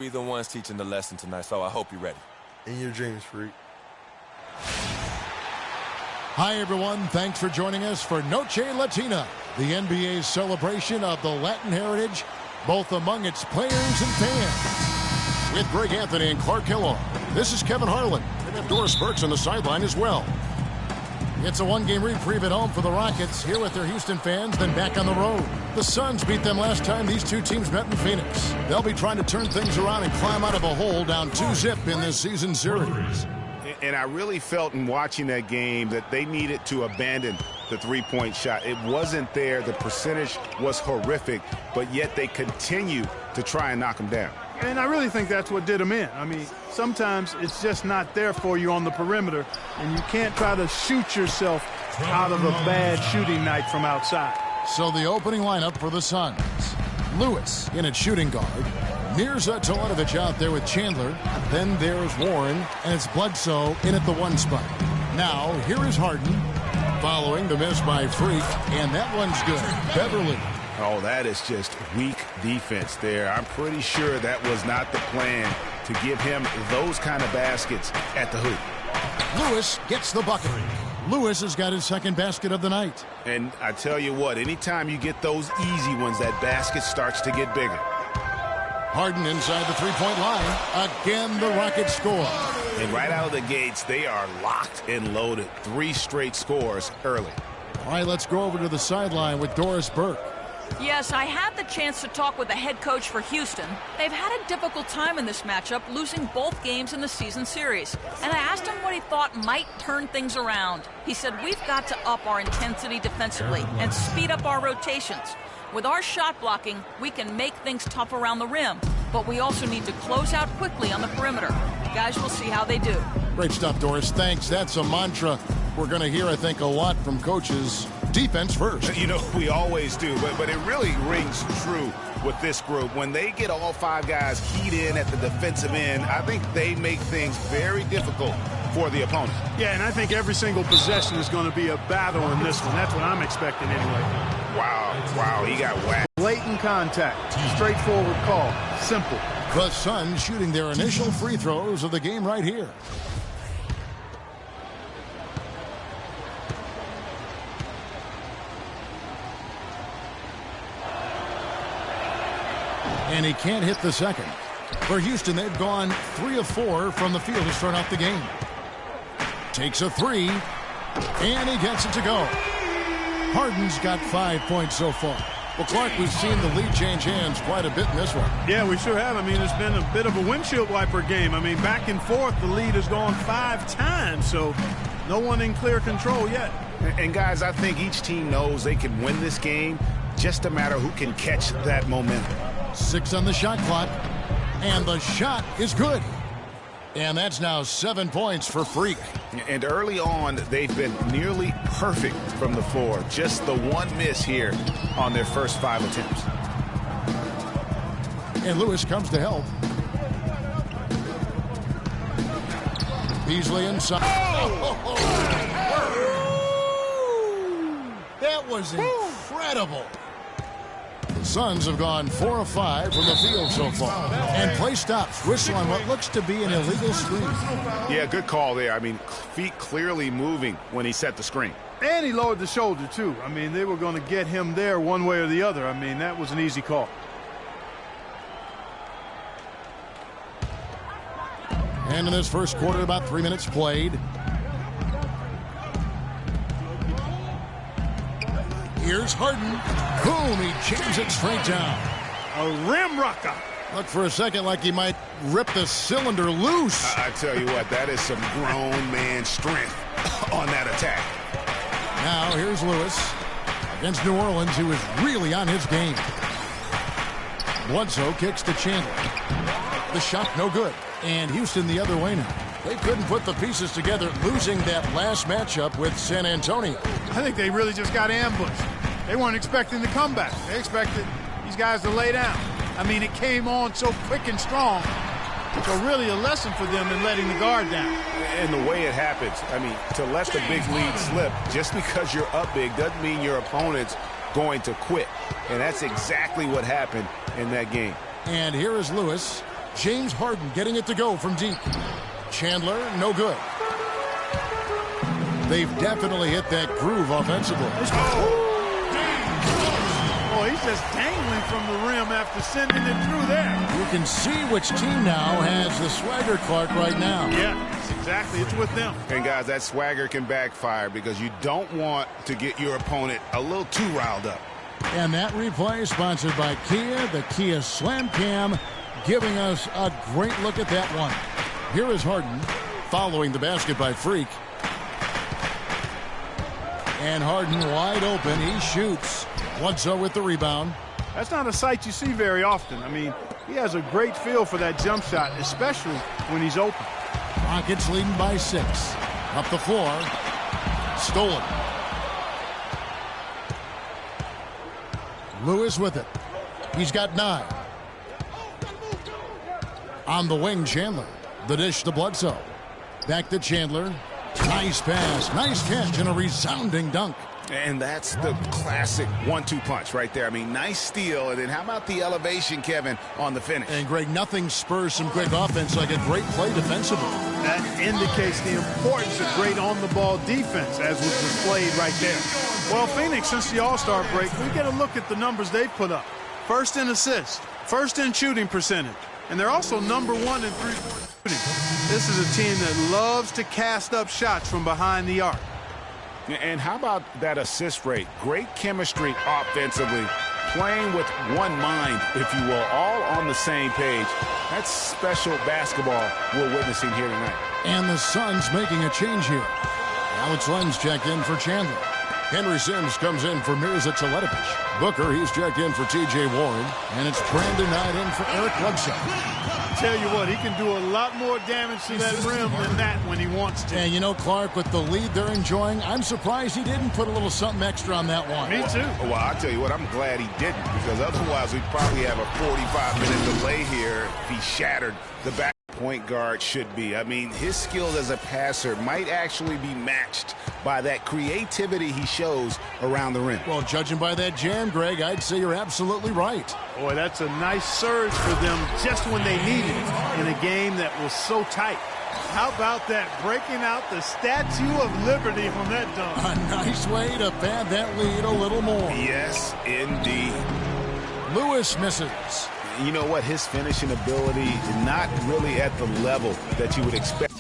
Be the ones teaching the lesson tonight, so I hope you're ready. In your dreams, freak. Hi, everyone. Thanks for joining us for Noche Latina, the NBA's celebration of the Latin heritage, both among its players and fans. With Greg Anthony and Clark Kellogg, this is Kevin Harlan. And we have Doris Burks on the sideline as well. It's a one-game reprieve at home for the Rockets, here with their Houston fans, then back on the road. The Suns beat them last time these two teams met in Phoenix. They'll be trying to turn things around and climb out of a hole down 2-0 in this season series. And I really felt in watching that game that they needed to abandon the three-point shot. It wasn't there. The percentage was horrific, but yet they continue to try and knock them down. And I really think that's what did them in. I mean, sometimes it's just not there for you on the perimeter, and you can't try to shoot yourself out of a bad shooting night from outside. So the opening lineup for the Suns. Lewis in at shooting guard. Mirza Teletovic out there with Chandler. Then there's Warren, and it's Bledsoe in at the one spot. Now, here is Harden, following the miss by Freak, and that one's good. Beverly. Oh, that is just weak defense there. I'm pretty sure that was not the plan to give him those kind of baskets at the hoop. Lewis gets the bucket. Lewis has got his second basket of the night. And I tell you what, anytime you get those easy ones, that basket starts to get bigger. Harden inside the three-point line. Again, the Rockets score. And right out of the gates, they are locked and loaded. 3 straight scores early. All right, let's go over to the sideline with Doris Burke. Yes, I had the chance to talk with the head coach for Houston. They've had a difficult time in this matchup, losing both games in the season series. And I asked him what he thought might turn things around. He said, we've got to up our intensity defensively and speed up our rotations. With our shot blocking, we can make things tough around the rim, but we also need to close out quickly on the perimeter. Guys, we'll see how they do. Great stuff, Doris. Thanks. That's a mantra we're going to hear, I think, a lot from coaches. Defense first. You know, we always do, but it really rings true with this group. When they get all 5 guys keyed in at the defensive end, I think they make things very difficult for the opponent. Yeah, and I think every single possession is going to be a battle in this one. That's what I'm expecting anyway. Wow, he got whacked. Blatant contact, straightforward call, simple. The Suns shooting their initial free throws of the game right here. And he can't hit the second. For Houston, they've gone 3 of 4 from the field to start out the game. Takes a 3, and he gets it to go. Harden's got 5 points so far. Well, Clark, we've seen the lead change hands quite a bit in this one. Yeah, we sure have. I mean, it's been a bit of a windshield wiper game. I mean, back and forth, the lead has gone 5 times, so no one in clear control yet. And guys, I think each team knows they can win this game, just a matter who can catch that momentum. 6 on the shot clock, and the shot is good. And that's now 7 points for Freak. And early on, they've been nearly perfect from the floor. Just the one miss here on their first 5 attempts. And Lewis comes to help. Beasley inside. Oh! That was incredible. The Suns have gone 4 of 5 from the field so far. And play stops. Whistle on what looks to be an illegal screen. Yeah, good call there. I mean, feet clearly moving when he set the screen. And he lowered the shoulder, too. I mean, they were going to get him there one way or the other. I mean, that was an easy call. And in this first quarter, about 3 minutes played. Here's Harden. Boom, he jams it straight down. A rim rocker. Looked for a second like he might rip the cylinder loose. I tell you what, that is some grown man strength on that attack. Now here's Lewis against New Orleans, who is really on his game. Bledsoe kicks to Chandler. The shot no good. And Houston the other way now. They couldn't put the pieces together, losing that last matchup with San Antonio. I think they really just got ambushed. They weren't expecting the comeback. They expected these guys to lay down. I mean, it came on so quick and strong. So really a lesson for them in letting the guard down. And the way it happens, I mean, to let the big lead slip just because you're up big doesn't mean your opponent's going to quit. And that's exactly what happened in that game. And here is Lewis James Harden getting it to go from deep. Chandler, no good. They've definitely hit that groove offensively. Oh, he's just dangling from the rim after sending it through there. You can see which team now has the swagger, Clark, right now. Yeah, that's exactly. It's with them. And, guys, that swagger can backfire because you don't want to get your opponent a little too riled up. And that replay sponsored by Kia, the Kia Slam Cam, giving us a great look at that one. Here is Harden following the basket by Freak. And Harden wide open. He shoots. Bledsoe with the rebound. That's not a sight you see very often. I mean, he has a great feel for that jump shot, especially when he's open. Rockets leading by 6. Up the floor. Stolen. Lewis with it. He's got 9. On the wing, Chandler. The dish to Bledsoe. Back to Chandler. Nice pass. Nice catch and a resounding dunk. And that's the classic 1-2 punch right there. I mean, nice steal. And then how about the elevation, Kevin, on the finish? And, Greg, nothing spurs some quick offense like a great play defensively. That indicates the importance of great on-the-ball defense, as was displayed right there. Well, Phoenix, since the All-Star break, we get a look at the numbers they've put up. First in assists, first in shooting percentage, and they're also number 1 in three-point shooting. This is a team that loves to cast up shots from behind the arc. And how about that assist rate? Great chemistry offensively, playing with one mind, if you will, all on the same page. That's special basketball we're witnessing here tonight. And the Suns making a change here. Alex Lenz checked in for Chandler. Henry Sims comes in for Mirza Teletovic. Booker, he's checked in for T.J. Warren. And it's Brandon Knight in for Eric Bledsoe. Tell you what, he can do a lot more damage to that rim than that when he wants to. And, you know, Clark, with the lead they're enjoying, I'm surprised he didn't put a little something extra on that one. Me too. Well, I'll tell you what, I'm glad he didn't, because otherwise we'd probably have a 45-minute delay here if he shattered the back. Point guard should be. I mean, his skills as a passer might actually be matched by that creativity he shows around the rim. Well, judging by that jam, Greg, I'd say you're absolutely right. Boy, that's a nice surge for them just when they needed it in a game that was so tight. How about that, breaking out the Statue of Liberty from that dunk? A nice way to pad that lead a little more. Yes, indeed. Lewis misses. You know what? His finishing ability is not really at the level that you would expect.